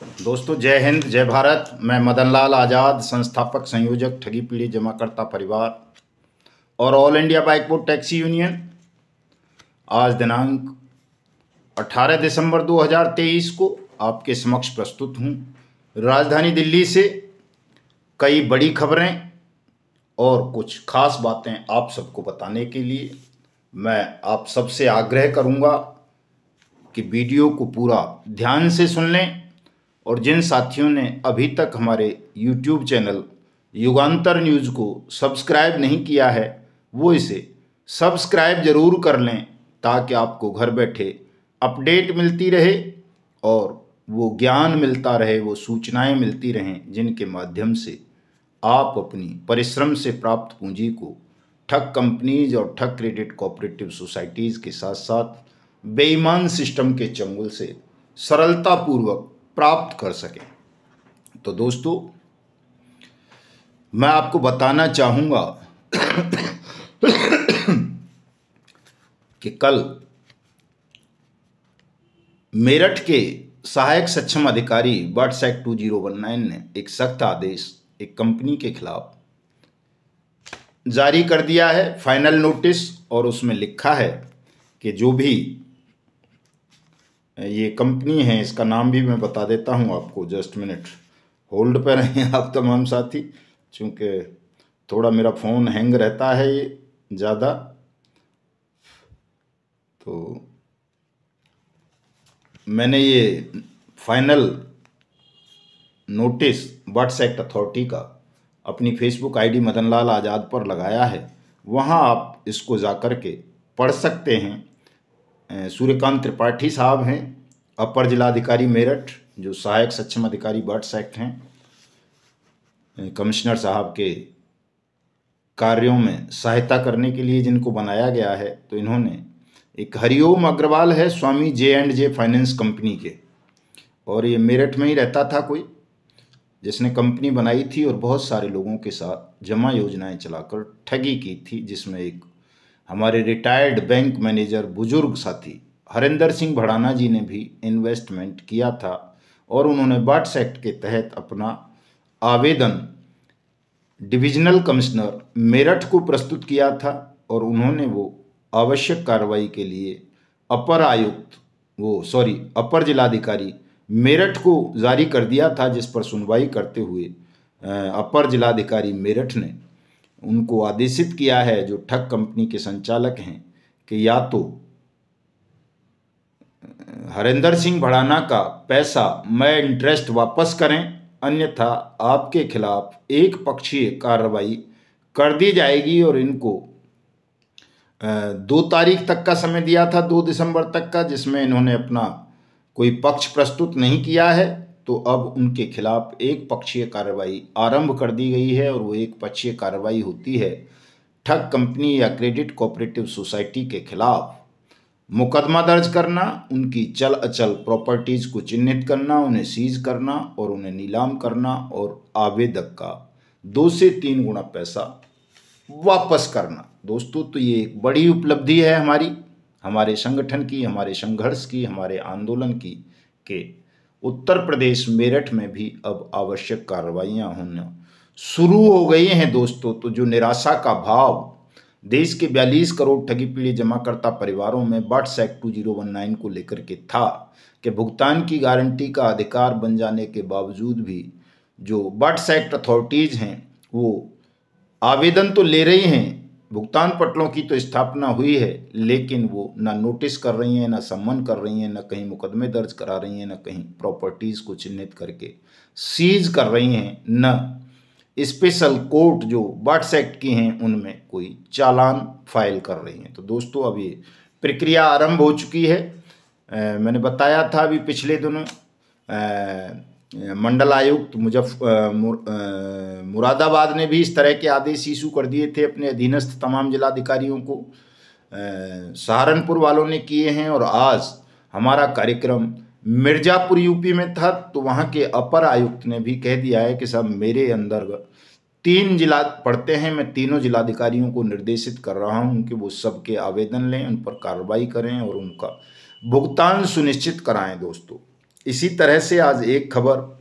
दोस्तों जय हिंद जय भारत। मैं मदन लाल आज़ाद, संस्थापक संयोजक ठगी पीढ़ी जमाकर्ता परिवार और ऑल इंडिया बाइकबोर्ड टैक्सी यूनियन। आज दिनांक 18 दिसंबर 2023 को आपके समक्ष प्रस्तुत हूँ राजधानी दिल्ली से कई बड़ी खबरें और कुछ खास बातें आप सबको बताने के लिए। मैं आप सबसे आग्रह करूँगा कि वीडियो को पूरा ध्यान से सुन लें और जिन साथियों ने अभी तक हमारे YouTube चैनल युगांतर न्यूज़ को सब्सक्राइब नहीं किया है वो इसे सब्सक्राइब ज़रूर कर लें, ताकि आपको घर बैठे अपडेट मिलती रहे और वो ज्ञान मिलता रहे, वो सूचनाएं मिलती रहें जिनके माध्यम से आप अपनी परिश्रम से प्राप्त पूंजी को ठग कंपनीज और ठग क्रेडिट कोऑपरेटिव सोसाइटीज़ के साथ साथ बेईमान सिस्टम के चंगुल से सरलतापूर्वक प्राप्त कर सकें। तो दोस्तों मैं आपको बताना चाहूँगा कि कल मेरठ के सहायक सक्षम अधिकारी बट्स एक्ट 2019 ने एक सख्त आदेश एक कंपनी के खिलाफ जारी कर दिया है, फाइनल नोटिस। और उसमें लिखा है कि जो भी ये कंपनी है, इसका नाम भी मैं बता देता हूँ आपको, जस्ट मिनट होल्ड पर रहें आप तमाम साथी, चूँकि थोड़ा मेरा फ़ोन हैंग रहता है ये ज़्यादा। तो मैंने ये final notice BUDS act authority का अपनी फेसबुक आईडी मदन लाल आज़ाद पर लगाया है, वहाँ आप इसको जा कर के पढ़ सकते हैं। सूर्यकांत त्रिपाठी साहब हैं, अपर जिलाधिकारी मेरठ, जो सहायक सक्षम अधिकारी बट्स एक्ट हैं। कमिश्नर साहब के कार्यों में सहायता करने के लिए जिनको बनाया गया है, तो इन्होंने एक हरिओम अग्रवाल है, स्वामी J&J फाइनेंस कंपनी के, और ये मेरठ में ही रहता था कोई, जिसने कंपनी बनाई थी और बहुत सारे लोगों के साथ जमा योजनाएं चलाकर ठगी की थी, जिसमें एक हमारे रिटायर्ड बैंक मैनेजर बुजुर्ग साथी हरिंदर सिंह भड़ाना जी ने भी इन्वेस्टमेंट किया था। और उन्होंने बट्स एक्ट के तहत अपना आवेदन डिविजनल कमिश्नर मेरठ को प्रस्तुत किया था और उन्होंने वो आवश्यक कार्रवाई के लिए अपर जिलाधिकारी मेरठ को जारी कर दिया था, जिस पर सुनवाई करते हुए अपर जिलाधिकारी मेरठ ने उनको आदेशित किया है, जो ठग कंपनी के संचालक हैं, कि या तो हरिंदर सिंह भड़ाना का पैसा मैं इंटरेस्ट वापस करें, अन्यथा आपके खिलाफ एक पक्षीय कार्रवाई कर दी जाएगी। और इनको 2 तारीख तक का समय दिया था, 2 दिसंबर तक का, जिसमें इन्होंने अपना कोई पक्ष प्रस्तुत नहीं किया है। तो अब उनके खिलाफ एक पक्षीय कार्रवाई आरंभ कर दी गई है, और वो एक पक्षीय कार्रवाई होती है ठग कंपनी या क्रेडिट कोऑपरेटिव सोसाइटी के खिलाफ मुकदमा दर्ज करना, उनकी चल अचल प्रॉपर्टीज़ को चिन्हित करना, उन्हें सीज करना और उन्हें नीलाम करना, और आवेदक का 2 से 3 गुना पैसा वापस करना। दोस्तों तो ये एक बड़ी उपलब्धि है हमारे संगठन की, हमारे संघर्ष की, हमारे आंदोलन की, कि उत्तर प्रदेश मेरठ में भी अब आवश्यक कार्रवाइयाँ होना शुरू हो गई हैं। दोस्तों तो जो निराशा का भाव देश के 42 करोड़ ठगी पीढ़ी जमाकर्ता परिवारों में बट्स एक्ट 2019 को लेकर के था, कि भुगतान की गारंटी का अधिकार बन जाने के बावजूद भी जो बट्स एक्ट अथॉरिटीज़ हैं वो आवेदन तो ले रही हैं, भुगतान पटलों की तो स्थापना हुई है, लेकिन वो ना नोटिस कर रही हैं, ना सम्मन कर रही हैं, ना कहीं मुकदमे दर्ज करा रही हैं, ना कहीं प्रॉपर्टीज़ को चिन्हित करके सीज कर रही हैं, न स्पेशल कोर्ट जो बट्स एक्ट की हैं उनमें कोई चालान फाइल कर रही हैं। तो दोस्तों अब ये प्रक्रिया आरंभ हो चुकी है। मैंने बताया था अभी पिछले दिनों मंडल आयुक्त मुरादाबाद ने भी इस तरह के आदेश इशू कर दिए थे अपने अधीनस्थ तमाम जिलाधिकारियों को। सहारनपुर वालों ने किए हैं, और आज हमारा कार्यक्रम मिर्ज़ापुर यूपी में था, तो वहाँ के अपर आयुक्त ने भी कह दिया है कि साहब मेरे अंदर 3 जिला पड़ते हैं, मैं तीनों जिलाधिकारियों को निर्देशित कर रहा हूँ कि वो सबके आवेदन लें, उन पर कार्रवाई करें और उनका भुगतान सुनिश्चित कराएं। दोस्तों इसी तरह से आज एक खबर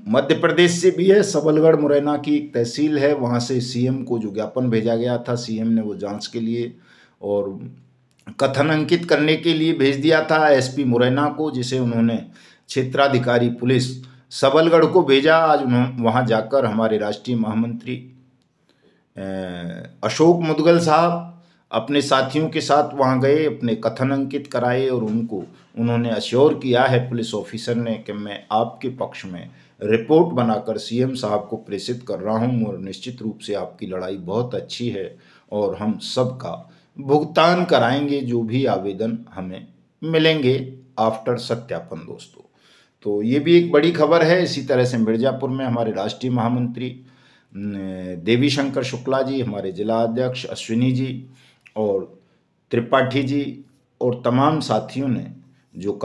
मध्य प्रदेश से भी है। सबलगढ़ मुरैना की एक तहसील है, वहाँ से सीएम को जो ज्ञापन भेजा गया था, सीएम ने वो जांच के लिए और कथन अंकित करने के लिए भेज दिया था एसपी मुरैना को, जिसे उन्होंने क्षेत्राधिकारी पुलिस सबलगढ़ को भेजा। आज उन्होंने वहाँ जाकर हमारे राष्ट्रीय महामंत्री अशोक मुदगल साहब अपने साथियों के साथ वहाँ गए, अपने कथन अंकित कराए और उन्होंने अश्योर किया है पुलिस ऑफिसर ने कि मैं आपके पक्ष में रिपोर्ट बनाकर सीएम साहब को प्रेषित कर रहा हूँ और निश्चित रूप से आपकी लड़ाई बहुत अच्छी है और हम सबका भुगतान कराएंगे जो भी आवेदन हमें मिलेंगे आफ्टर सत्यापन। दोस्तों, तो ये भी एक बड़ी खबर है। इसी तरह से मिर्जापुर में हमारे राष्ट्रीय महामंत्री देवी शंकर शुक्ला जी, हमारे जिला अध्यक्ष अश्विनी जी और त्रिपाठी जी और तमाम साथियों ने जो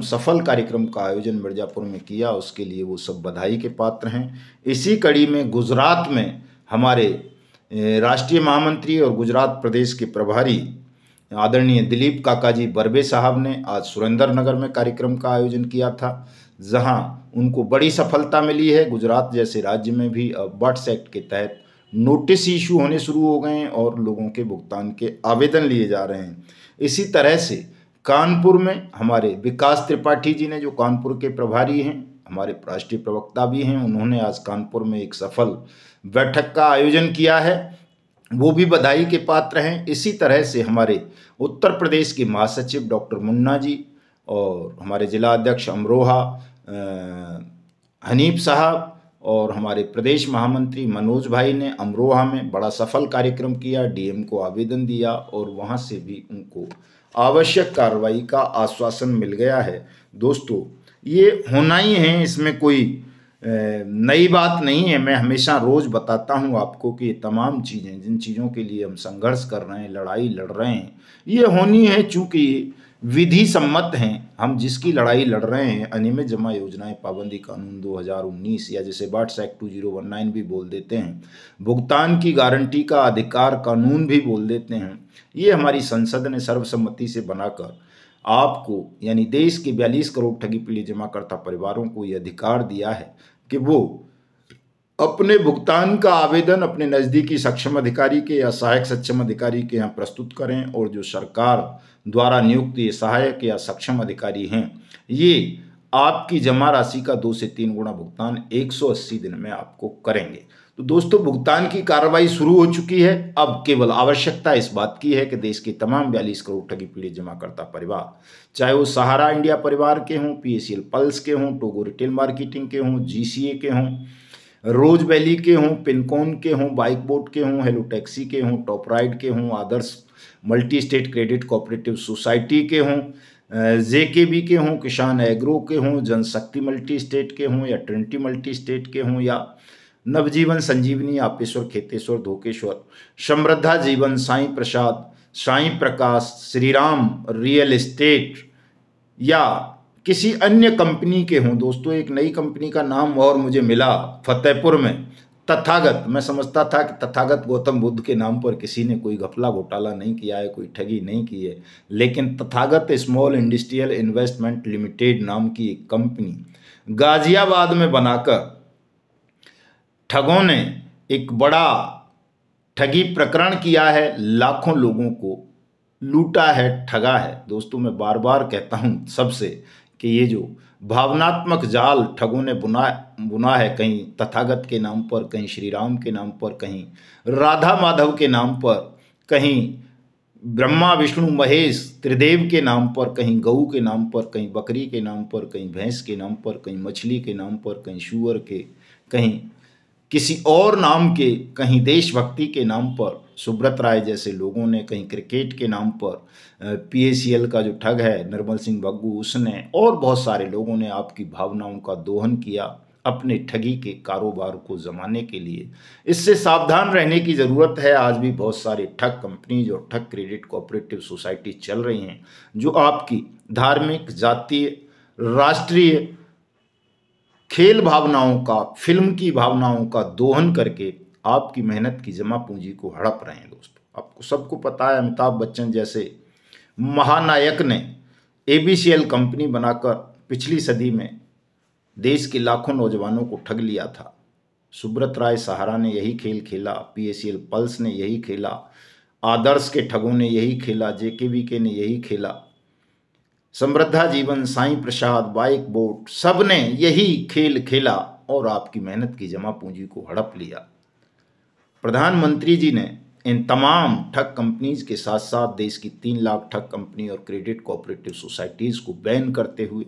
सफल कार्यक्रम का आयोजन मिर्जापुर में किया, उसके लिए वो सब बधाई के पात्र हैं। इसी कड़ी में गुजरात में हमारे राष्ट्रीय महामंत्री और गुजरात प्रदेश के प्रभारी आदरणीय दिलीप काकाजी बर्बे साहब ने आज सुरेंद्रनगर में कार्यक्रम का आयोजन किया था, जहां उनको बड़ी सफलता मिली है। गुजरात जैसे राज्य में भी अब बट्स एक्ट के तहत नोटिस इशू होने शुरू हो गए हैं और लोगों के भुगतान के आवेदन लिए जा रहे हैं। इसी तरह से कानपुर में हमारे विकास त्रिपाठी जी ने, जो कानपुर के प्रभारी हैं, हमारे राष्ट्रीय प्रवक्ता भी हैं, उन्होंने आज कानपुर में एक सफल बैठक का आयोजन किया है, वो भी बधाई के पात्र हैं। इसी तरह से हमारे उत्तर प्रदेश के महासचिव डॉक्टर मुन्ना जी और हमारे जिला अध्यक्ष अमरोहा हनीफ साहब और हमारे प्रदेश महामंत्री मनोज भाई ने अमरोहा में बड़ा सफल कार्यक्रम किया, डीएम को आवेदन दिया और वहां से भी उनको आवश्यक कार्रवाई का आश्वासन मिल गया है। दोस्तों, ये होना ही है, इसमें कोई नई बात नहीं है। मैं हमेशा रोज़ बताता हूँ आपको कि ये तमाम चीज़ें, जिन चीज़ों के लिए हम संघर्ष कर रहे हैं, लड़ाई लड़ रहे हैं, ये होनी है, चूँकि विधि सम्मत हैं। हम जिसकी लड़ाई लड़ रहे हैं, अनियमित जमा योजनाएं पाबंदी कानून 2019 या जिसे बट्स एक्ट 2019 भी बोल देते हैं, भुगतान की गारंटी का अधिकार कानून भी बोल देते हैं, ये हमारी संसद ने सर्वसम्मति से बनाकर आपको यानी देश के 42 करोड़ ठगी पीड़ित जमाकर्ता परिवारों को ये अधिकार दिया है कि वो अपने भुगतान का आवेदन अपने नज़दीकी सक्षम अधिकारी के या सहायक सक्षम अधिकारी के यहाँ प्रस्तुत करें और जो सरकार द्वारा नियुक्त ये सहायक या सक्षम अधिकारी हैं, ये आपकी जमा राशि का 2 से 3 गुना भुगतान 180 दिन में आपको करेंगे। तो दोस्तों, भुगतान की कार्रवाई शुरू हो चुकी है। अब केवल आवश्यकता इस बात की है कि देश के तमाम 42 करोड़ ठगी पीड़ित जमाकर्ता परिवार, चाहे वो सहारा इंडिया परिवार के हों, पीएसीएल पल्स के हों, टोगो रिटेल मार्केटिंग के हों, जीसीए के हों, रोज वैली के हों, पिनकॉन के हों, बाइक बोट के हों, हेलो टैक्सी के हों, टॉप राइड के हों, Adarsh multi state credit cooperative society के हों, जेकेबी के हों, किसान एग्रो के हों, जनशक्ति मल्टी स्टेट के हों या ट्रिनिटी मल्टी स्टेट के हों या नवजीवन संजीवनी, आपेश्वर, खेतेश्वर, धोकेश्वर, समृद्धा जीवन, साईं प्रसाद, साईं प्रकाश, श्रीराम रियल एस्टेट या किसी अन्य कंपनी के हों। दोस्तों, एक नई कंपनी का नाम और मुझे मिला फतेहपुर में, तथागत। मैं समझता था कि तथागत गौतम बुद्ध के नाम पर किसी ने कोई घपला घोटाला नहीं किया है, कोई ठगी नहीं की है, लेकिन Tathagat small industrial investment limited नाम की एक कंपनी गाजियाबाद में बनाकर ठगों ने एक बड़ा ठगी प्रकरण किया है, लाखों लोगों को लूटा है, ठगा है। दोस्तों, मैं बार बार कहता हूँ सबसे कि ये जो भावनात्मक जाल ठगों ने बुना है, कहीं तथागत के नाम पर, कहीं श्री राम के नाम पर, कहीं राधा माधव के नाम पर, कहीं ब्रह्मा विष्णु महेश त्रिदेव के नाम पर, कहीं गऊ के नाम पर, कहीं बकरी के नाम पर, कहीं भैंस के नाम पर, कहीं मछली के नाम पर, कहीं सूअर के, कहीं किसी और नाम के, कहीं देशभक्ति के नाम पर सुब्रत राय जैसे लोगों ने, कहीं क्रिकेट के नाम पर पीएसीएल का जो ठग है निर्मल सिंह बग्गू, उसने और बहुत सारे लोगों ने आपकी भावनाओं का दोहन किया अपने ठगी के कारोबार को जमाने के लिए। इससे सावधान रहने की ज़रूरत है। आज भी बहुत सारी ठग कंपनीज और ठग क्रेडिट कोऑपरेटिव सोसाइटी चल रही हैं जो आपकी धार्मिक, जातीय, राष्ट्रीय, खेल भावनाओं का, फिल्म की भावनाओं का दोहन करके आपकी मेहनत की जमा पूंजी को हड़प रहे हैं। दोस्तों, आपको सबको पता है, अमिताभ बच्चन जैसे महानायक ने एबीसीएल कंपनी बनाकर पिछली सदी में देश के लाखों नौजवानों को ठग लिया था। सुब्रत राय सहारा ने यही खेल खेला, PACL पल्स ने यही खेला, आदर्श के ठगों ने यही खेला, JKVK ने यही खेला, समृद्धा जीवन, साईं प्रसाद, बाइक बोट, सब ने यही खेल खेला और आपकी मेहनत की जमा पूंजी को हड़प लिया। प्रधानमंत्री जी ने इन तमाम ठग कंपनीज के साथ साथ देश की 3 लाख ठग कंपनी और क्रेडिट कोऑपरेटिव सोसाइटीज को बैन करते हुए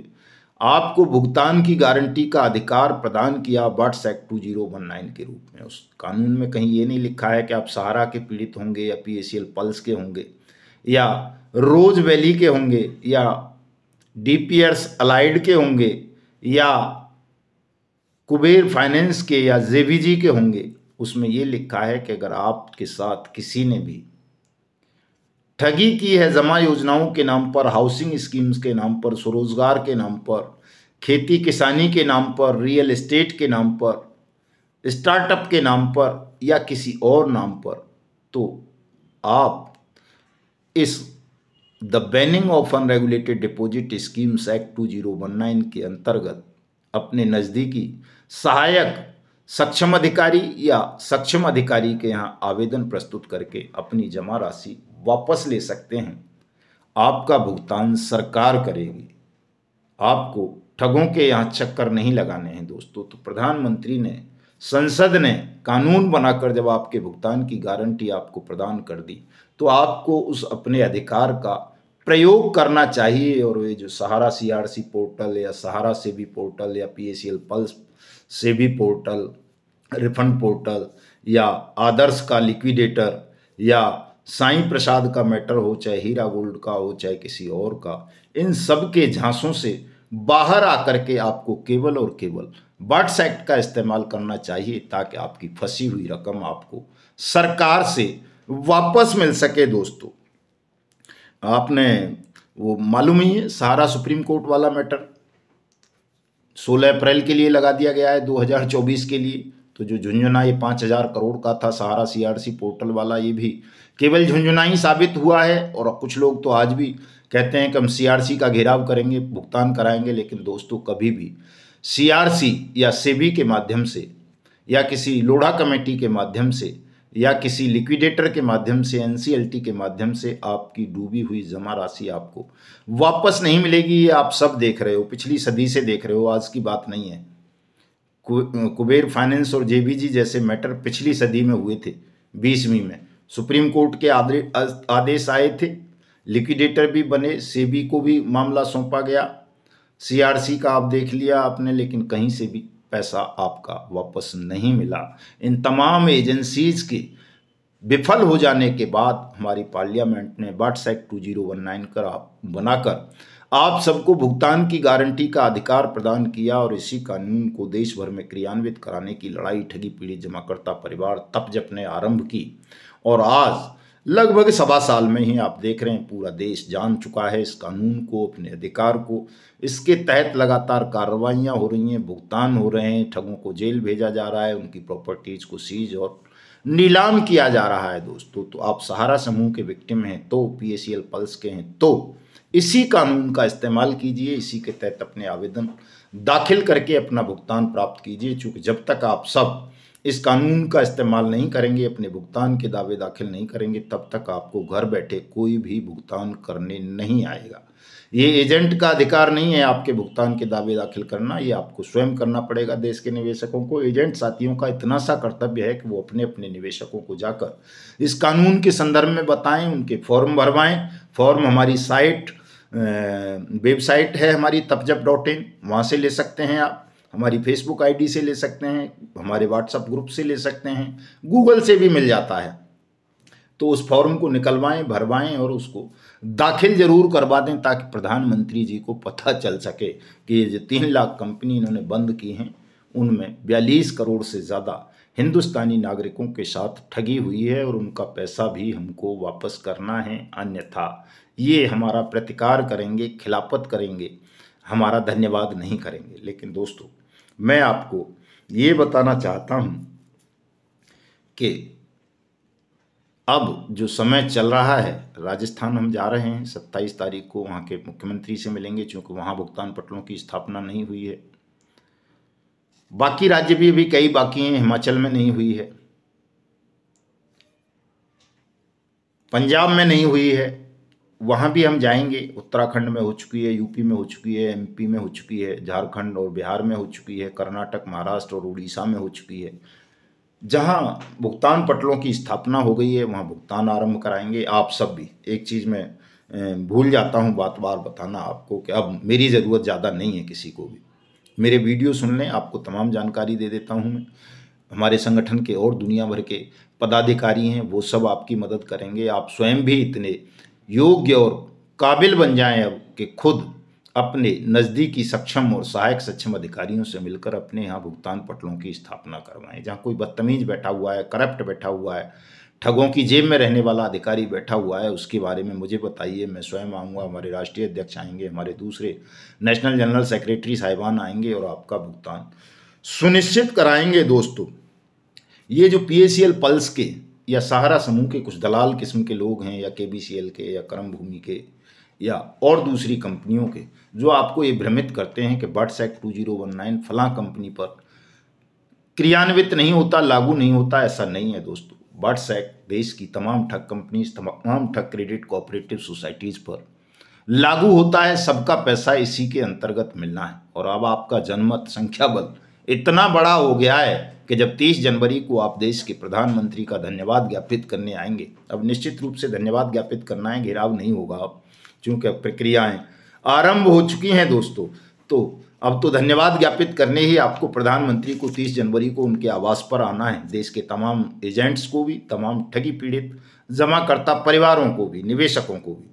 आपको भुगतान की गारंटी का अधिकार प्रदान किया बट्स एक्ट 2019 के रूप में। उस कानून में कहीं ये नहीं लिखा है कि आप सहारा के पीड़ित होंगे या PACL पल्स के होंगे या रोज वैली के होंगे या DPRS अलाइड के होंगे या कुबेर फाइनेंस के या JVG के होंगे। उसमें ये लिखा है कि अगर आपके साथ किसी ने भी ठगी की है जमा योजनाओं के नाम पर, हाउसिंग स्कीम्स के नाम पर, स्वरोजगार के नाम पर, खेती किसानी के नाम पर, रियल एस्टेट के नाम पर, स्टार्टअप के नाम पर या किसी और नाम पर, तो आप इस the banning of unregulated deposit schemes act 2019 के अंतर्गत अपने नज़दीकी सहायक सक्षम अधिकारी या सक्षम अधिकारी के यहाँ आवेदन प्रस्तुत करके अपनी जमा राशि वापस ले सकते हैं। आपका भुगतान सरकार करेगी, आपको ठगों के यहाँ चक्कर नहीं लगाने हैं दोस्तों। तो प्रधानमंत्री ने, संसद ने कानून बनाकर जब आपके भुगतान की गारंटी आपको प्रदान कर दी तो आपको उस अपने अधिकार का प्रयोग करना चाहिए। और ये जो सहारा CRC पोर्टल या सहारा सेबी पोर्टल या PACL pulse SEBI portal, refund portal या आदर्श का लिक्विडेटर या साईं प्रसाद का मैटर हो, चाहे हीरा गोल्ड का हो, चाहे किसी और का, इन सब के झांसों से बाहर आकर के आपको केवल और केवल बट्स एक्ट का इस्तेमाल करना चाहिए ताकि आपकी फंसी हुई रकम आपको सरकार से वापस मिल सके। दोस्तों, आपने वो मालूम ही है, सहारा सुप्रीम कोर्ट वाला मैटर 16 अप्रैल के लिए लगा दिया गया है 2024 के लिए। तो जो झुंझुना ये 5,000 करोड़ का था सहारा CRC पोर्टल वाला, ये भी केवल झुंझुना ही साबित हुआ है। और कुछ लोग तो आज भी कहते हैं कि हम CRC का घेराव करेंगे, भुगतान कराएंगे। लेकिन दोस्तों, कभी भी CRC या सेबी के माध्यम से या किसी लोढ़ा कमेटी के माध्यम से या किसी लिक्विडेटर के माध्यम से, NCLT के माध्यम से आपकी डूबी हुई जमा राशि आपको वापस नहीं मिलेगी। ये आप सब देख रहे हो, पिछली सदी से देख रहे हो, आज की बात नहीं है। कुबेर फाइनेंस और JVG जैसे मैटर पिछली सदी में हुए थे, 20वीं में सुप्रीम कोर्ट के आदेश आए थे, लिक्विडेटर भी बने, सेबी को भी मामला सौंपा गया, CRC का आप देख लिया आपने, लेकिन कहीं से भी पैसा आपका वापस नहीं मिला। इन तमाम एजेंसीज के विफल हो जाने के बाद हमारी पार्लियामेंट ने बट्स एक्ट 2019 बनाकर आप सबको भुगतान की गारंटी का अधिकार प्रदान किया। और इसी कानून को देश भर में क्रियान्वित कराने की लड़ाई ठगी पीड़ित जमाकर्ता परिवार तपजप ने आरंभ की। और आज लगभग 1.25 साल में ही आप देख रहे हैं पूरा देश जान चुका है इस कानून को, अपने अधिकार को। इसके तहत लगातार कार्रवाइयाँ हो रही हैं, भुगतान हो रहे हैं, ठगों को जेल भेजा जा रहा है, उनकी प्रॉपर्टीज़ को सीज और नीलाम किया जा रहा है। दोस्तों, तो आप सहारा समूह के विक्टिम हैं तो, PACL पल्स के हैं तो इसी कानून का इस्तेमाल कीजिए, इसी के तहत अपने आवेदन दाखिल करके अपना भुगतान प्राप्त कीजिए। चूँकि जब तक आप सब इस कानून का इस्तेमाल नहीं करेंगे, अपने भुगतान के दावे दाखिल नहीं करेंगे, तब तक आपको घर बैठे कोई भी भुगतान करने नहीं आएगा। ये एजेंट का अधिकार नहीं है आपके भुगतान के दावे दाखिल करना, ये आपको स्वयं करना पड़ेगा। देश के निवेशकों को, एजेंट साथियों का इतना सा कर्तव्य है कि वो अपने अपने निवेशकों को जाकर इस कानून के संदर्भ में बताएं, उनके फॉर्म भरवाएं। फॉर्म हमारी साइट, वेबसाइट है हमारी तपजप.in, वहाँ से ले सकते हैं आप, हमारी फेसबुक ID से ले सकते हैं, हमारे व्हाट्सएप ग्रुप से ले सकते हैं, गूगल से भी मिल जाता है। तो उस फॉर्म को निकलवाएं, भरवाएं और उसको दाखिल जरूर करवा दें ताकि प्रधानमंत्री जी को पता चल सके कि ये जो 3 लाख कंपनी इन्होंने बंद की हैं उनमें 42 करोड़ से ज़्यादा हिंदुस्तानी नागरिकों के साथ ठगी हुई है और उनका पैसा भी हमको वापस करना है, अन्यथा ये हमारा प्रतिकार करेंगे, खिलाफत करेंगे, हमारा धन्यवाद नहीं करेंगे। लेकिन दोस्तों, मैं आपको ये बताना चाहता हूँ कि अब जो समय चल रहा है, राजस्थान हम जा रहे हैं 27 तारीख को, वहाँ के मुख्यमंत्री से मिलेंगे, क्योंकि वहाँ भुगतान पटलों की स्थापना नहीं हुई है। बाकी राज्य भी अभी कई बाकी हैं, हिमाचल में नहीं हुई है, पंजाब में नहीं हुई है, वहाँ भी हम जाएंगे। उत्तराखंड में हो चुकी है, यूपी में हो चुकी है, एमपी में हो चुकी है, झारखंड और बिहार में हो चुकी है, कर्नाटक, महाराष्ट्र और उड़ीसा में हो चुकी है। जहाँ भुगतान पटलों की स्थापना हो गई है वहाँ भुगतान आरंभ कराएंगे। आप सब भी, एक चीज़ मैं भूल जाता हूँ बात बार बताना आपको कि अब मेरी ज़रूरत ज़्यादा नहीं है किसी को भी, मेरे वीडियो सुन लें, आपको तमाम जानकारी दे देता हूँ मैं। हमारे संगठन के और दुनिया भर के पदाधिकारी हैं, वो सब आपकी मदद करेंगे। आप स्वयं भी इतने योग्य और काबिल बन जाएं अब कि खुद अपने नज़दीकी सक्षम और सहायक सक्षम अधिकारियों से मिलकर अपने यहाँ भुगतान पटलों की स्थापना करवाएं। जहाँ कोई बदतमीज बैठा हुआ है, करप्ट बैठा हुआ है, ठगों की जेब में रहने वाला अधिकारी बैठा हुआ है, उसके बारे में मुझे बताइए। मैं स्वयं आऊँगा, हमारे राष्ट्रीय अध्यक्ष आएंगे, हमारे दूसरे नेशनल जनरल सेक्रेटरी साहिबान आएंगे और आपका भुगतान सुनिश्चित कराएंगे। दोस्तों, ये जो PACL पल्स के या सहारा समूह के कुछ दलाल किस्म के लोग हैं, या KBCL के, या कर्म भूमि के, या और दूसरी कंपनियों के, जो आपको ये भ्रमित करते हैं कि बर्ड्स एक्ट 2019 फलां कंपनी पर क्रियान्वित नहीं होता, लागू नहीं होता, ऐसा नहीं है दोस्तों। बर्ड्स एक्ट देश की तमाम ठग कंपनीज, तमाम ठग क्रेडिट कोऑपरेटिव सोसाइटीज़ पर लागू होता है। सबका पैसा इसी के अंतर्गत मिलना है। और अब आपका जनमत, संख्या बल इतना बड़ा हो गया है कि जब 30 जनवरी को आप देश के प्रधानमंत्री का धन्यवाद ज्ञापित करने आएंगे, अब निश्चित रूप से धन्यवाद ज्ञापित करना है, घेराव नहीं होगा अब, क्योंकि प्रक्रियाएं आरंभ हो चुकी हैं दोस्तों। तो अब तो धन्यवाद ज्ञापित करने ही आपको प्रधानमंत्री को 30 जनवरी को उनके आवास पर आना है। देश के तमाम एजेंट्स को भी, तमाम ठगी पीड़ित जमाकर्ता परिवारों को भी, निवेशकों को भी।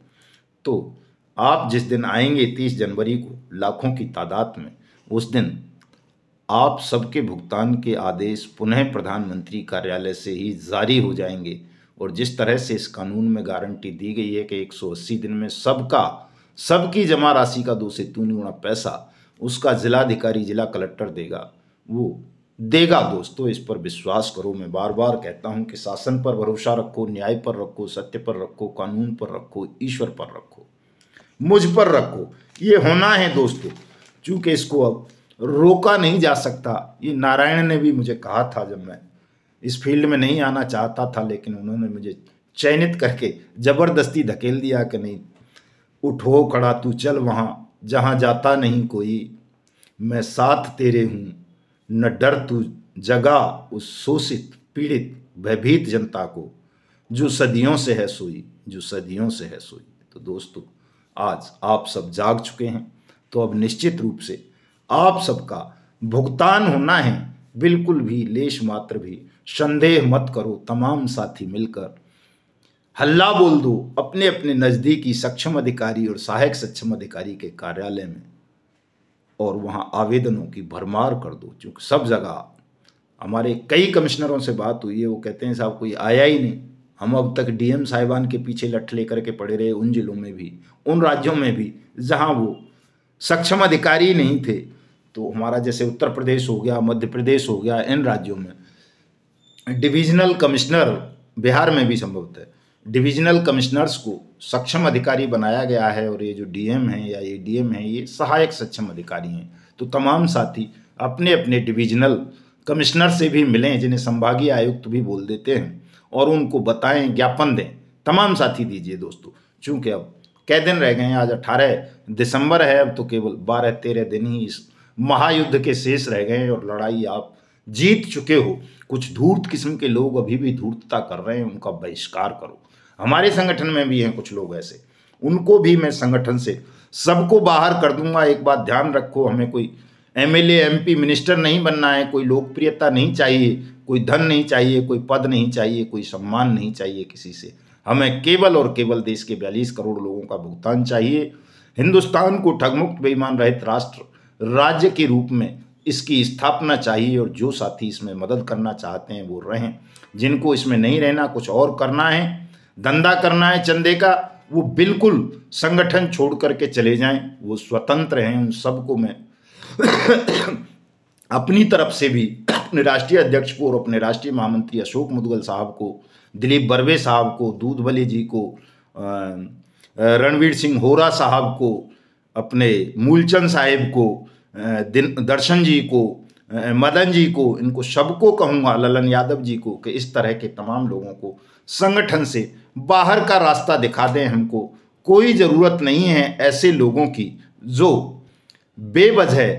तो आप जिस दिन आएंगे 30 जनवरी को लाखों की तादाद में, उस दिन आप सबके भुगतान के आदेश पुनः प्रधानमंत्री कार्यालय से ही जारी हो जाएंगे। और जिस तरह से इस कानून में गारंटी दी गई है कि 180 दिन में सबकी जमा राशि का 2 से 3 गुना पैसा उसका जिलाधिकारी, जिला कलेक्टर देगा, वो देगा। दोस्तों, इस पर विश्वास करो। मैं बार बार कहता हूं कि शासन पर भरोसा रखो, न्याय पर रखो, सत्य पर रखो, कानून पर रखो, ईश्वर पर रखो, मुझ पर रखो। ये होना है दोस्तों, चूंकि इसको अब रोका नहीं जा सकता। ये नारायण ने भी मुझे कहा था, जब मैं इस फील्ड में नहीं आना चाहता था, लेकिन उन्होंने मुझे चयनित करके ज़बरदस्ती धकेल दिया कि नहीं, उठो खड़ा तू, चल वहाँ जहाँ जाता नहीं कोई, मैं साथ तेरे हूँ, न डर तू, जगा उस शोषित पीड़ित भयभीत जनता को, जो सदियों से है सोई, जो सदियों से है सोई। तो दोस्तों, आज आप सब जाग चुके हैं, तो अब निश्चित रूप से आप सबका भुगतान होना है। बिल्कुल भी लेश मात्र भी संदेह मत करो। तमाम साथी मिलकर हल्ला बोल दो अपने अपने नज़दीकी सक्षम अधिकारी और सहायक सक्षम अधिकारी के कार्यालय में, और वहां आवेदनों की भरमार कर दो। क्योंकि सब जगह हमारे कई कमिश्नरों से बात हुई है, वो कहते हैं साहब कोई आया ही नहीं। हम अब तक DM साहिबान के पीछे लठ लेकर के पड़े रहे, उन जिलों में भी, उन राज्यों में भी जहां वो सक्षम अधिकारी नहीं थे। तो हमारा जैसे उत्तर प्रदेश हो गया, मध्य प्रदेश हो गया, इन राज्यों में डिविजनल कमिश्नर, बिहार में भी संभवतः डिविजनल कमिश्नर्स को सक्षम अधिकारी बनाया गया है। और ये जो DM हैं या ADM हैं, ये सहायक सक्षम अधिकारी हैं। तो तमाम साथी अपने अपने डिविजनल कमिश्नर से भी मिलें, जिन्हें संभागीय आयुक्त भी बोल देते हैं, और उनको बताएं, ज्ञापन दें। तमाम साथी दीजिए दोस्तों, चूँकि अब कै दिन रह गए हैं, आज 18 दिसंबर है, अब तो केवल 12-13 दिन ही इस महायुद्ध के शेष रह गए हैं, और लड़ाई आप जीत चुके हो। कुछ धूर्त किस्म के लोग अभी भी धूर्तता कर रहे हैं, उनका बहिष्कार करो। हमारे संगठन में भी हैं कुछ लोग ऐसे, उनको भी मैं संगठन से सबको बाहर कर दूंगा। एक बात ध्यान रखो, हमें कोई MLA MP मिनिस्टर नहीं बनना है, कोई लोकप्रियता नहीं चाहिए, कोई धन नहीं चाहिए, कोई पद नहीं चाहिए, कोई सम्मान नहीं चाहिए किसी से। हमें केवल और केवल देश के 42 करोड़ लोगों का भुगतान चाहिए। हिंदुस्तान को ठगमुक्त बेईमान रहित राष्ट्र राज्य के रूप में इसकी स्थापना चाहिए। और जो साथी इसमें मदद करना चाहते हैं वो रहें, जिनको इसमें नहीं रहना, कुछ और करना है, धंधा करना है चंदे का, वो बिल्कुल संगठन छोड़ करके चले जाएं, वो स्वतंत्र हैं। उन सबको मैं अपनी तरफ से भी अपने राष्ट्रीय अध्यक्ष को और अपने राष्ट्रीय महामंत्री अशोक मुदगल साहब को, दिलीप बर्वे साहब को, दूधबले जी को, रणवीर सिंह होरा साहब को, अपने मूलचंद साहिब को, दर्शन जी को, मदन जी को, इनको सबको कहूँगा, ललन यादव जी को, कि इस तरह के तमाम लोगों को संगठन से बाहर का रास्ता दिखा दें। हमको कोई ज़रूरत नहीं है ऐसे लोगों की जो बेवजह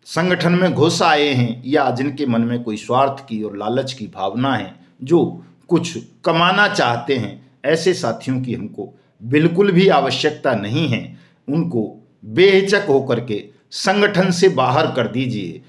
संगठन में घुस आए हैं या जिनके मन में कोई स्वार्थ की और लालच की भावना है, जो कुछ कमाना चाहते हैं। ऐसे साथियों की हमको बिल्कुल भी आवश्यकता नहीं है। उनको बेहिचक होकर के संगठन से बाहर कर दीजिए।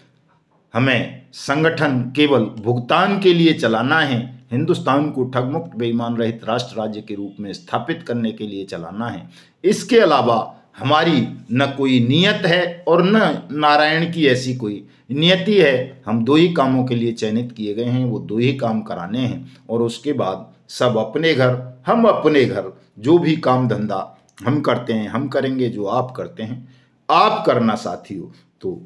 हमें संगठन केवल भुगतान के लिए चलाना है, हिंदुस्तान को ठगमुक्त बेईमान रहित राष्ट्र राज्य के रूप में स्थापित करने के लिए चलाना है। इसके अलावा हमारी न कोई नियत है और न नारायण की ऐसी कोई नियति है। हम दो ही कामों के लिए चयनित किए गए हैं, वो दो ही काम कराने हैं, और उसके बाद सब अपने घर हम अपने घर। जो भी काम धंधा हम करते हैं हम करेंगे, जो आप करते हैं आप करना साथियों। तो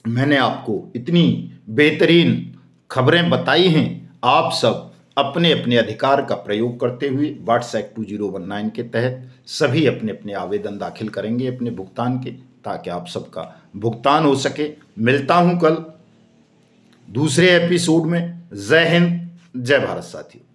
मैंने आपको इतनी बेहतरीन खबरें बताई हैं। आप सब अपने अपने अधिकार का प्रयोग करते हुए वाट्स एक्ट 2019 के तहत सभी अपने अपने आवेदन दाखिल करेंगे अपने भुगतान के, ताकि आप सबका भुगतान हो सके। मिलता हूं कल दूसरे एपिसोड में। जय हिंद, जय भारत साथियों।